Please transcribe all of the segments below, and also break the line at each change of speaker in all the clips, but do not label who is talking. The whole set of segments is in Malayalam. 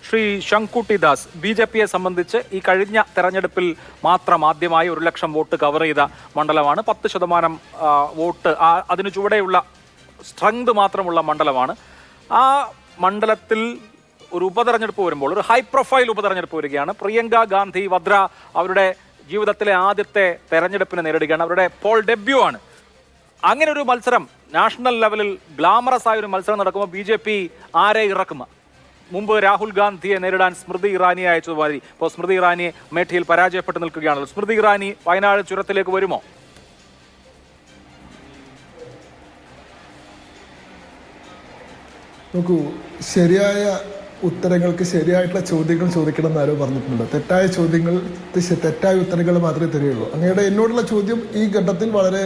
ശ്രീ ശങ്കുട്ടി ദാസ്, ബി.ജെ.പിയെ സംബന്ധിച്ച് ഈ കഴിഞ്ഞ തെരഞ്ഞെടുപ്പിൽ മാത്രം ആദ്യമായി 1 ലക്ഷം വോട്ട് കവർ ചെയ്ത മണ്ഡലമാണ്. 10% വോട്ട് അതിനു ചുവടെയുള്ള സ്ട്രെങ്ത് മാത്രമുള്ള മണ്ഡലമാണ്. ആ മണ്ഡലത്തിൽ ഒരു ഉപതെരഞ്ഞെടുപ്പ് വരുമ്പോൾ, ഒരു ഹൈ പ്രൊഫൈൽ ഉപതെരഞ്ഞെടുപ്പ് വരികയാണ്. പ്രിയങ്ക ഗാന്ധി വദ്ര അവരുടെ ജീവിതത്തിലെ ആദ്യത്തെ തെരഞ്ഞെടുപ്പിനെ നേരിടുകയാണ്. അവരുടെ പോൾ ഡെബ്യൂ ആണ്. അങ്ങനെ ഒരു മത്സരം നാഷണൽ ലെവലിൽ ഗ്ലാമറസ് ആയ ഒരു മത്സരം നടക്കുമ്പോൾ ബി.ജെ.പി ആരെ ഇറക്കും? മുമ്പ് രാഹുൽ ഗാന്ധിയെ നേരിടാൻ സ്മൃതി ഇറാനിയെ അയച്ചതുമാതിരി ഇപ്പോൾ സ്മൃതി ഇറാനിയെ അമേഠിയിൽ പരാജയപ്പെട്ട് നിൽക്കുകയാണല്ലോ. സ്മൃതി ഇറാനി വയനാട് ചുരത്തിലേക്ക് വരുമോ?
നോക്കൂ, ശരിയായ ഉത്തരങ്ങൾക്ക് ശരിയായിട്ടുള്ള ചോദ്യങ്ങൾ ചോദിക്കണം എന്ന് ആരോ പറഞ്ഞിട്ടുണ്ട്. തെറ്റായ ചോദ്യങ്ങൾക്ക് തെറ്റായ ഉത്തരങ്ങൾ മാത്രമേ തരികയുള്ളൂ. അങ്ങയുടെ എന്നോടുള്ള ചോദ്യം ഈ ഘട്ടത്തിൽ വളരെ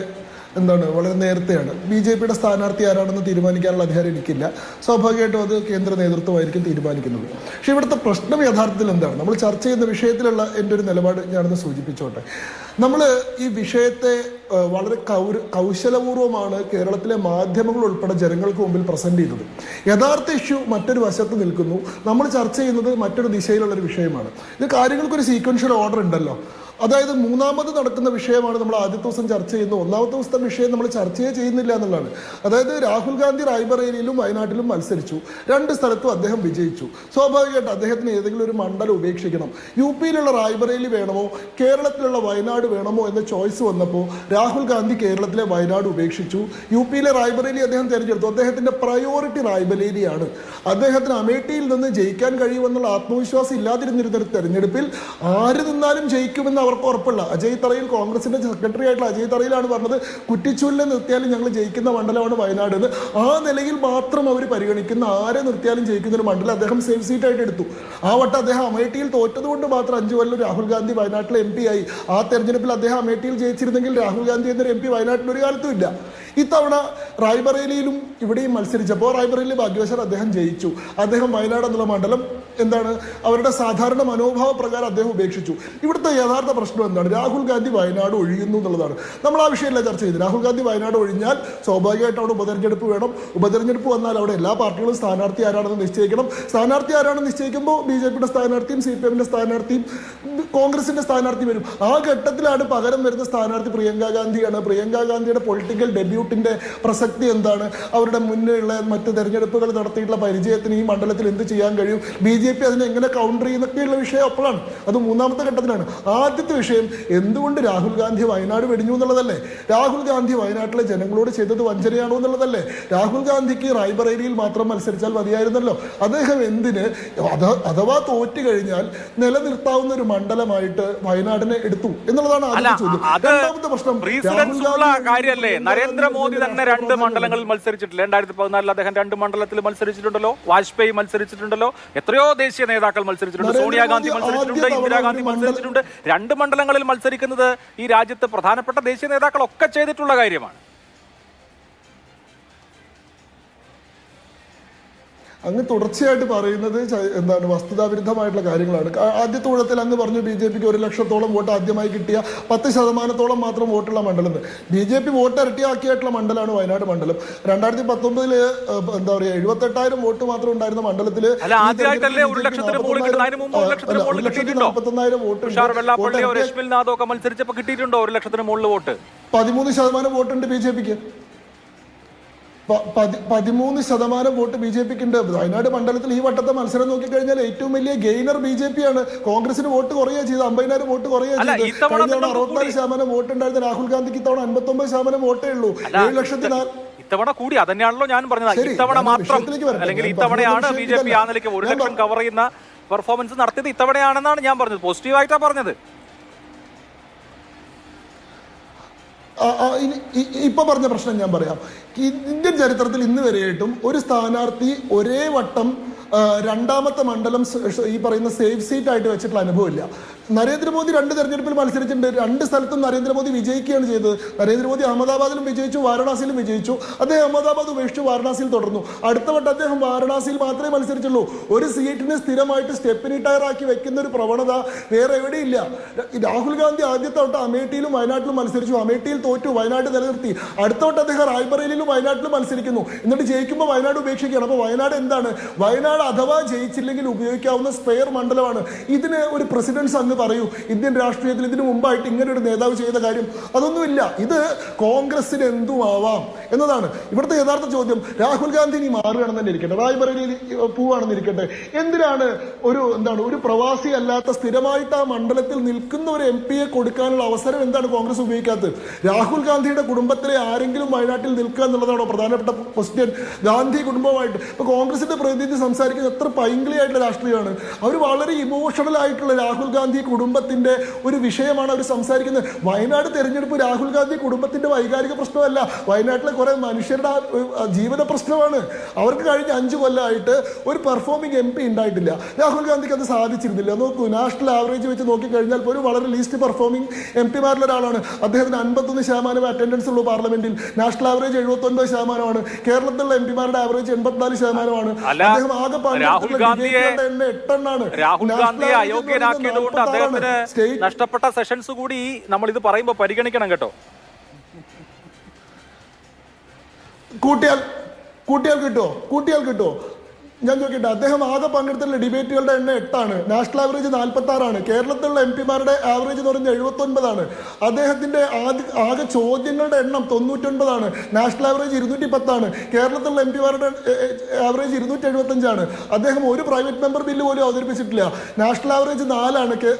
നേരത്തെയാണ്. ബി.ജെ.പിയുടെ സ്ഥാനാർത്ഥി ആരാണെന്ന് തീരുമാനിക്കാനുള്ള അധികാരം എനിക്കില്ല. സ്വാഭാവികമായിട്ടും അത് കേന്ദ്ര നേതൃത്വമായിരിക്കും തീരുമാനിക്കുന്നത്. പക്ഷേ ഇവിടുത്തെ പ്രശ്നം യഥാർത്ഥത്തിൽ എന്താണ്? നമ്മൾ ചർച്ച ചെയ്യുന്ന വിഷയത്തിലുള്ള എൻ്റെ ഒരു നിലപാട് ഞാനൊന്ന് സൂചിപ്പിച്ചോട്ടെ. നമ്മൾ ഈ വിഷയത്തെ വളരെ കൗശലപൂർവ്വമാണ് കേരളത്തിലെ മാധ്യമങ്ങൾ ഉൾപ്പെടെ ജനങ്ങൾക്ക് മുമ്പിൽ പ്രസന്റ് ചെയ്തത്. യഥാർത്ഥ ഇഷ്യൂ മറ്റൊരു വശത്ത് നിൽക്കുന്നു. നമ്മൾ ചർച്ച ചെയ്യുന്നത് മറ്റൊരു ദിശയിലുള്ളൊരു വിഷയമാണ്. ഇത് കാര്യങ്ങൾക്കൊരു സീക്വൻഷ്യൽ ഓർഡർ ഉണ്ടല്ലോ. അതായത് മൂന്നാമത് നടക്കുന്ന വിഷയമാണ് നമ്മൾ ആദ്യത്തെ ദിവസം ചർച്ച ചെയ്യുന്നത്. ഒന്നാമത്തെ ദിവസത്തെ വിഷയം നമ്മൾ ചർച്ചയെ ചെയ്യുന്നില്ല എന്നുള്ളതാണ്. അതായത് രാഹുൽ ഗാന്ധി റായ്ബറേലിയിലും വയനാട്ടിലും മത്സരിച്ചു. 2 സ്ഥലത്തും അദ്ദേഹം വിജയിച്ചു. സ്വാഭാവികമായിട്ട് അദ്ദേഹത്തിന് ഏതെങ്കിലും ഒരു മണ്ഡലം ഉപേക്ഷിക്കണം. യു.പിയിലുള്ള റായ്ബറേലി വേണമോ കേരളത്തിലുള്ള വയനാട് വേണമോ എന്ന ചോയ്സ് വന്നപ്പോൾ രാഹുൽ ഗാന്ധി കേരളത്തിലെ വയനാട് ഉപേക്ഷിച്ചു. യു.പിയിലെ റായ്ബറേലി അദ്ദേഹം തിരഞ്ഞെടുത്തു. അദ്ദേഹത്തിന്റെ പ്രയോറിറ്റി റായ്ബറേലിയാണ്. അദ്ദേഹത്തിന് അമേഠിയിൽ നിന്ന് ജയിക്കാൻ കഴിയുമെന്നുള്ള ആത്മവിശ്വാസം ഇല്ലാതിരുന്നിരുന്ന തെരഞ്ഞെടുപ്പിൽ ആര് നിന്നാലും ജയിക്കുമെന്ന് അവർക്ക് ഉറപ്പുള്ള അജയ് തറയിൽ, കോൺഗ്രസിന്റെ സെക്രട്ടറി ആയിട്ടുള്ള അജയ് തറയിലാണ് പറഞ്ഞത്, കുറ്റിച്ചൂലിനെ നിർത്തിയാലും ഞങ്ങൾ ജയിക്കുന്ന മണ്ഡലമാണ് വയനാട് എന്ന്. ആ നിലയിൽ മാത്രം അവർ പരിഗണിക്കുന്ന ആരെ നിർത്തിയാലും ജയിക്കുന്ന ഒരു മണ്ഡലം അദ്ദേഹം സേഫ് സീറ്റായിട്ട് എടുത്തു. ആ വട്ടം അദ്ദേഹം അമേഠിയിൽ തോറ്റതുകൊണ്ട് മാത്രം 5 കൊല്ലം രാഹുൽ ഗാന്ധി വയനാട്ടിലെ MP ആയി. ആ തെരഞ്ഞെടുപ്പിൽ അദ്ദേഹം അമേഠിയിൽ ജയിച്ചിരുന്നെങ്കിൽ രാഹുൽ ഗാന്ധി എന്നൊരു MP വയനാട്ടിൽ ഒരു കാലത്തും ഇല്ല. ഇത്തവണ റായ്ബറേലിയിലും ഇവിടെയും മത്സരിച്ചപ്പോൾ റായ്ബറേലി ഭാഗ്യവശാൽ അദ്ദേഹം ജയിച്ചു. അദ്ദേഹം വയനാട് എന്നുള്ള മണ്ഡലം അവരുടെ സാധാരണ മനോഭാവ പ്രകാരം അദ്ദേഹം ഉപേക്ഷിച്ചു. ഇവിടുത്തെ യഥാർത്ഥ പ്രശ്നം എന്താണ്? രാഹുൽ ഗാന്ധി വയനാട് ഒഴിയുന്നു എന്നുള്ളതാണ്. നമ്മൾ ആ വിഷയമല്ല ചർച്ച ചെയ്ത്. രാഹുൽ ഗാന്ധി വയനാട് ഒഴിഞ്ഞാൽ സ്വാഭാവികമായിട്ട് അവിടെ ഉപതെരഞ്ഞെടുപ്പ് വേണം. ഉപതെരഞ്ഞെടുപ്പ് വന്നാൽ അവിടെ എല്ലാ പാർട്ടികളും സ്ഥാനാർത്ഥി ആരാണെന്ന് നിശ്ചയിക്കണം. സ്ഥാനാർത്ഥി ആരാണെന്ന് നിശ്ചയിക്കുമ്പോൾ ബി.ജെ.പിയുടെ സ്ഥാനാർത്ഥിയും CPM-ന്റെ സ്ഥാനാർത്ഥിയും കോൺഗ്രസിന്റെ സ്ഥാനാർത്ഥി വരും. ആ ഘട്ടത്തിലാണ് പകരം വരുന്ന സ്ഥാനാർത്ഥി പ്രിയങ്ക ഗാന്ധിയാണ്. പ്രിയങ്ക ഗാന്ധിയുടെ പൊളിറ്റിക്കൽ ഡെബ്യൂട്ടിന്റെ പ്രസക്തി എന്താണ്? അവരുടെ മുന്നേയുള്ള മറ്റ് തെരഞ്ഞെടുപ്പുകൾ നടത്തിയിട്ടുള്ള പരിചയത്തിന് ഈ മണ്ഡലത്തിൽ എന്ത് ചെയ്യാൻ കഴിയും? ബി.ജെ.പി അതിനെ എങ്ങനെ കൗണ്ടർ ചെയ്യുന്നൊക്കെയുള്ള വിഷയം അപ്പോഴാണ്. അത് മൂന്നാമത്തെ ഘട്ടത്തിലാണ്. ആദ്യത്തെ വിഷയം എന്തുകൊണ്ട് രാഹുൽ ഗാന്ധി വയനാട് വെടിഞ്ഞു എന്നുള്ളതല്ലേ? രാഹുൽ ഗാന്ധി വയനാട്ടിലെ ജനങ്ങളോട് ചെയ്തത് വഞ്ചനയാണോ എന്നുള്ളതല്ലേ? രാഹുൽ ഗാന്ധിക്ക് റായ്ബറേലിയിൽ മാത്രം മത്സരിച്ചാൽ മതിയായിരുന്നല്ലോ. അദ്ദേഹം എന്തിന് അഥവാ തോറ്റു കഴിഞ്ഞാൽ നിലനിർത്താവുന്ന ഒരു മണ്ഡലമായിട്ട് വയനാടിനെ എടുത്തു എന്നുള്ളതാണ് ആദ്യത്തെ ചോദ്യം. രണ്ടാമത്തെ പ്രശ്നം,
കാര്യമല്ലേ? നരേന്ദ്രമോദി തന്നെ 2 മണ്ഡലങ്ങളിൽ മത്സരിച്ചിട്ടില്ല. 2014 അദ്ദേഹം 2 മണ്ഡലത്തിൽ മത്സരിച്ചിട്ടുണ്ടല്ലോ. വാജ്പേയി മത്സരിച്ചിട്ടുണ്ടല്ലോ. എത്രയോ ദേശീയ നേതാക്കൾ മത്സരിച്ചിട്ടുണ്ട്. സോണിയാഗാന്ധി മത്സരിച്ചിട്ടുണ്ട്. ഇന്ദിരാഗാന്ധി മത്സരിച്ചിട്ടുണ്ട്. 2 മണ്ഡലങ്ങളിൽ മത്സരിക്കുന്നത് ഈ രാജ്യത്ത് പ്രധാനപ്പെട്ട ദേശീയ നേതാക്കളൊക്കെ ചെയ്തിട്ടുള്ള കാര്യമാണ്.
അങ്ങ് തുടർച്ചയായിട്ട് പറയുന്നത് വസ്തുതാവിരുദ്ധമായിട്ടുള്ള കാര്യങ്ങളാണ്. ആദ്യത്തെ ഊഴത്തിൽ അങ്ങ് പറഞ്ഞു ബി.ജെ.പിക്ക് 1 ലക്ഷത്തോളം വോട്ട് ആദ്യമായി കിട്ടിയ 10% മാത്രം വോട്ടുള്ള മണ്ഡലം. ബി.ജെ.പി വോട്ട് ഇരട്ടിയാക്കിയിട്ടുള്ള മണ്ഡലമാണ് വയനാട് മണ്ഡലം. 2019 78,000 വോട്ട് മാത്രം ഉണ്ടായിരുന്ന മണ്ഡലത്തിൽ
1,40,000 വോട്ട്
13% വോട്ടുണ്ട് ബി.ജെ.പിക്ക്. 13% വോട്ട് ബി.ജെ.പിക്ക് ഉണ്ട്. വയനാട് മണ്ഡലത്തിൽ ഈ വട്ടത്തെ മത്സരം നോക്കിക്കഴിഞ്ഞാൽ ഏറ്റവും വലിയ ഗെയിനർ ബി.ജെ.പി ആണ്. കോൺഗ്രസിന് വോട്ട് കുറയുക ചെയ്ത് 50,000 വോട്ട് കുറയുക ചെയ്ത്. കഴിഞ്ഞ 64% വോട്ട് ഉണ്ടായിരുന്ന രാഹുൽ ഗാന്ധിക്ക് ഇത്തവണ 59% വോട്ടേ ഉള്ളൂ. 7 ലക്ഷത്തിന്
ഇത്തവണ കൂടി. അതന്നെയാണല്ലോ ഞാൻ പറഞ്ഞത്. ഇത്തവണ മാത്രം, അല്ലെങ്കിൽ ഇത്തവണയാണ് ബി.ജെ.പി ആ നിലയ്ക്ക് 1 ലക്ഷം കവർ ചെയ്യുന്ന പെർഫോമൻസ് നടത്തിയത് ഇത്തവണയാണെന്നാണ് ഞാൻ പറഞ്ഞത്. പോസിറ്റീവായിട്ടാണ് പറഞ്ഞത്.
ഇപ്പൊ പറഞ്ഞ പ്രശ്നം ഞാൻ പറയാം. ഇന്ത്യൻ ചരിത്രത്തിൽ ഇന്ന് വരെയായിട്ടും ഒരു സ്ഥാനാർത്ഥി ഒരേ വട്ടം രണ്ടാമത്തെ മണ്ഡലം ഈ പറയുന്ന സേഫ് സീറ്റ് ആയിട്ട് വെച്ചിട്ടുള്ള അനുഭവമില്ല. നരേന്ദ്രമോദി 2 തെരഞ്ഞെടുപ്പിൽ മത്സരിച്ചിട്ടുണ്ട്. 2 സ്ഥലത്തും നരേന്ദ്രമോദി വിജയിക്കുകയാണ് ചെയ്തത്. നരേന്ദ്രമോദി അഹമ്മദാബാദിലും വിജയിച്ചു, വാരണാസിയിലും വിജയിച്ചു. അദ്ദേഹം അഹമ്മദാബാദ് ഉപേക്ഷിച്ചു വാരണാസിയിൽ തുടർന്നു. അടുത്ത വട്ടം അദ്ദേഹം വാരണാസിയിൽ മാത്രമേ മത്സരിച്ചുള്ളൂ. ഒരു സീറ്റിന് സ്ഥിരമായിട്ട് സ്റ്റെപ്പിനി ടയറാക്കി വെക്കുന്ന ഒരു പ്രവണത വേറെ എവിടെയില്ല. രാഹുൽ ഗാന്ധി ആദ്യത്തെ വട്ടം അമേഠിയിലും വയനാട്ടിലും മത്സരിച്ചു. അമേഠിയിൽ തോറ്റു, വയനാട് നിലനിർത്തി. അടുത്ത വട്ടം അദ്ദേഹം റായ്ബറേലിയിലും വയനാട്ടിലും മത്സരിക്കുന്നു. എന്നിട്ട് ജയിക്കുമ്പോൾ വയനാട് ഉപേക്ഷിക്കുകയാണ്. അപ്പോൾ വയനാട് എന്താണ്? വയനാട് വയനാട് അഥവാ ജയിച്ചില്ലെങ്കിൽ ഉപയോഗിക്കാവുന്ന സ്പെയർ മണ്ഡലമാണ്. ഇതിന് ഒരു പ്രസിഡൻസ് അങ്ങ് പറയൂ, ഇന്ത്യൻ രാഷ്ട്രീയത്തിൽ ഇതിനു മുമ്പായിട്ട് ഇങ്ങനെ ഒരു നേതാവ് ചെയ്ത കാര്യം അതൊന്നുമില്ല. ഇത് കോൺഗ്രസിന് എന്തും ആവാം എന്നതാണ് ഇവിടുത്തെ യഥാർത്ഥ ചോദ്യം. രാഹുൽ ഗാന്ധി ഇനി മാറുകയാണെന്ന് തന്നെ ഇരിക്കട്ടെ, റായ്ബറേലിയിൽ പോവുകയാണെന്ന് ഇരിക്കട്ടെ, എന്തിനാണ് ഒരു പ്രവാസി അല്ലാത്ത സ്ഥിരമായിട്ട് ആ മണ്ഡലത്തിൽ നിൽക്കുന്ന ഒരു MP യെ കൊടുക്കാനുള്ള അവസരം എന്താണ് കോൺഗ്രസ് ഉപയോഗിക്കാത്തത്? രാഹുൽ ഗാന്ധിയുടെ കുടുംബത്തിലെ ആരെങ്കിലും വയനാട്ടിൽ നിൽക്കുക എന്നുള്ളതാണോ പ്രധാനപ്പെട്ട ക്വസ്റ്റ്യൻ? ഗാന്ധി കുടുംബമായിട്ട് ഇപ്പൊ കോൺഗ്രസിന്റെ പ്രതിനിധി സംസാരിക്കുന്നത് എത്ര പൈങ്കിളി ആയിട്ടുള്ള രാഷ്ട്രീയമാണ്. അവർ വളരെ ഇമോഷണൽ ആയിട്ടുള്ള രാഹുൽ ഗാന്ധി കുടുംബത്തിന്റെ ഒരു വിഷയമാണ് അവർ സംസാരിക്കുന്നത്. വയനാട് തെരഞ്ഞെടുപ്പ് രാഹുൽ ഗാന്ധി കുടുംബത്തിന്റെ വൈകാരിക പ്രശ്നമല്ല, വയനാട്ടിലെ കുറെ മനുഷ്യരുടെ ജീവിത പ്രശ്നമാണ്. അവർക്ക് കഴിഞ്ഞ 5 കൊല്ലമായിട്ട് ഒരു പെർഫോമിംഗ് MP ഉണ്ടായിട്ടില്ല. രാഹുൽ ഗാന്ധിക്ക് അത് സാധിച്ചിരുന്നില്ല. നോക്കൂ, നാഷണൽ ആവറേജ് വെച്ച് നോക്കിക്കഴിഞ്ഞാൽ പോലും വളരെ ലീസ്റ്റ് പെർഫോമിംഗ് MP-മാരിൽ ഒരാളാണ്. അദ്ദേഹത്തിന് 51% അറ്റൻഡൻസ് ഉള്ളൂ പാർലമെന്റിൽ. National average 79%. കേരളത്തിലുള്ള MP-മാരുടെ ആവറേജ് 84%. അദ്ദേഹം ആകെ
രാഹുൽ ഗാന്ധിയെ അയോഗ്യനാക്കിയതുകൊണ്ട് അദ്ദേഹത്തിന് നഷ്ടപ്പെട്ട സെഷൻസ് കൂടി നമ്മൾ ഇത് പറയുമ്പോൾ പരിഗണിക്കണം കേട്ടോ.
കൂട്ടിയാൽ കിട്ടോ? ഞാൻ ചോദിക്കട്ടെ, അദ്ദേഹം ആകെ പങ്കെടുത്തുള്ള ഡിബേറ്റുകളുടെ എണ്ണം 8. National average 46. കേരളത്തിലുള്ള MP-മാരുടെ ആവറേജ് എന്ന് പറയുന്നത് 79. അദ്ദേഹത്തിന്റെ ആകെ ചോദ്യങ്ങളുടെ എണ്ണം 99. National average 210. കേരളത്തിലുള്ള MP-മാരുടെ ആവറേജ് 275. അദ്ദേഹം ഒരു പ്രൈവറ്റ് മെമ്പർ ബില്ല് പോലും അവതരിപ്പിച്ചിട്ടില്ല. National average 4.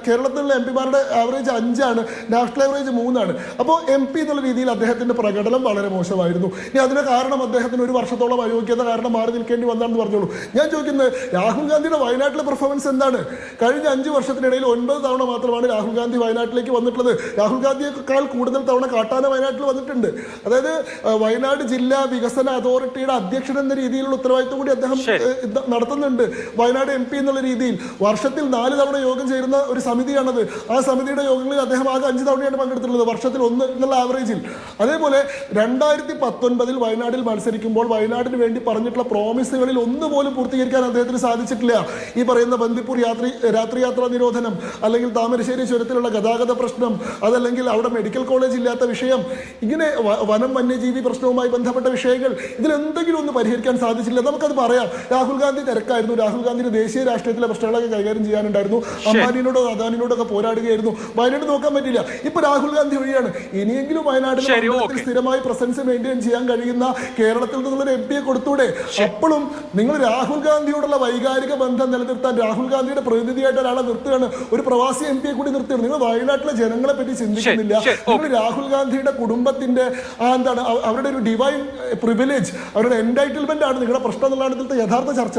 കേരളത്തിലുള്ള MP-മാരുടെ ആവറേജ് 5. National average 3. അപ്പോൾ MP എന്നുള്ള രീതിയിൽ അദ്ദേഹത്തിന്റെ പ്രകടനം വളരെ മോശമായിരുന്നു. ഇനി അതിന് കാരണം അദ്ദേഹത്തിന് 1 വർഷത്തോളം അയോഗ്യത കാരണം മാറി നിൽക്കേണ്ടി വന്നാണ് പറഞ്ഞോളൂ. ഞാൻ ചോദിക്കുന്നത്, രാഹുൽ ഗാന്ധിയുടെ വയനാട്ടിലെ പെർഫോമൻസ് എന്താണ്? കഴിഞ്ഞ 5 വർഷത്തിനിടയിൽ 9 തവണ മാത്രമാണ് രാഹുൽ ഗാന്ധി വയനാട്ടിലേക്ക് വന്നിട്ടുള്ളത്. രാഹുൽ ഗാന്ധിയേക്കാൾ കൂടുതൽ തവണ കാട്ടാന വയനാട്ടിൽ വന്നിട്ടുണ്ട്. അതായത് വയനാട് ജില്ലാ വികസന അതോറിറ്റിയുടെ അധ്യക്ഷൻ എന്ന രീതിയിലുള്ള ഉത്തരവാദിത്വം കൂടി അദ്ദേഹം നടത്തുന്നുണ്ട്. വയനാട് MP എന്നുള്ള രീതിയിൽ വർഷത്തിൽ 4 തവണ യോഗം ചേരുന്ന ഒരു സമിതിയാണത്. ആ സമിതിയുടെ യോഗങ്ങളിൽ അദ്ദേഹം ആകെ 5 തവണയാണ് പങ്കെടുത്തിട്ടുള്ളത്, വർഷത്തിൽ 1 എന്നുള്ള ആവറേജിൽ. അതേപോലെ 2019 വയനാട്ടിൽ മത്സരിക്കുമ്പോൾ വയനാടിന് വേണ്ടി പറഞ്ഞിട്ടുള്ള പ്രോമിസുകളിൽ ഒന്നുപോലും പൂർത്തീകരിക്കാൻ അദ്ദേഹത്തിന് സാധിച്ചിട്ടില്ല. ഈ പറയുന്ന ബന്ദിപ്പൂർ രാത്രി യാത്രാ നിരോധനം, അല്ലെങ്കിൽ താമരശ്ശേരി ചുരത്തിലുള്ള ഗതാഗത പ്രശ്നം, അതല്ലെങ്കിൽ അവിടെ മെഡിക്കൽ കോളേജ് ഇല്ലാത്ത വിഷയം, ഇങ്ങനെ വനം വന്യജീവി പ്രശ്നവുമായി ബന്ധപ്പെട്ട വിഷയങ്ങൾ, ഇതിലെന്തെങ്കിലും ഒന്ന് പരിഹരിക്കാൻ സാധിച്ചില്ല. നമുക്കത് പറയാം. രാഹുൽ ഗാന്ധി തിരക്കായിരുന്നു. രാഹുൽ ഗാന്ധിയുടെ ദേശീയ രാഷ്ട്രീയത്തിലെ പ്രശ്നങ്ങളൊക്കെ കൈകാര്യം ചെയ്യാനുണ്ടായിരുന്നു. അംബാനിയോടോ അദാനിയോടൊക്കെ പോരാടുകയായിരുന്നു. വയനാട് നോക്കാൻ പറ്റില്ല. ഇപ്പൊ രാഹുൽ ഗാന്ധി വഴിയാണ്. ഇനിയെങ്കിലും വയനാട്ടിൽ സ്ഥിരമായി പ്രസൻസ് മെയിൻറ്റെയിൻ ചെയ്യാൻ കഴിയുന്ന കേരളത്തിൽ നിന്നുള്ള MP യെ കൊടുത്തൂടെ? അപ്പോഴും നിങ്ങൾ രാഹുൽ ഗാന്ധിയോടുള്ള വൈകാരിക ബന്ധം നിലനിർത്താൻ രാഹുൽ ഗാന്ധിയുടെ പ്രതിനിധിയായിട്ട് ഒരാളെ നിർത്തുകയാണ്, ഒരു പ്രവാസി MP യെ കൂടി നിർത്തുകയാണ്. നിങ്ങൾ വയനാട്ടിലെ ജനങ്ങളെ പറ്റി ചിന്തിക്കുന്നില്ല. നിങ്ങൾ രാഹുൽ ഗാന്ധിയുടെ കുടുംബത്തിന്റെ അവരുടെ ഒരു ഡിവൈൻ പ്രിവിലേജ്, അവരുടെ എൻടൈറ്റിൽമെന്റ് ആണ് നിങ്ങളുടെ പ്രശ്നം എന്നുള്ളതാണ് ഇതിലത്തെ യഥാർത്ഥ ചർച്ച.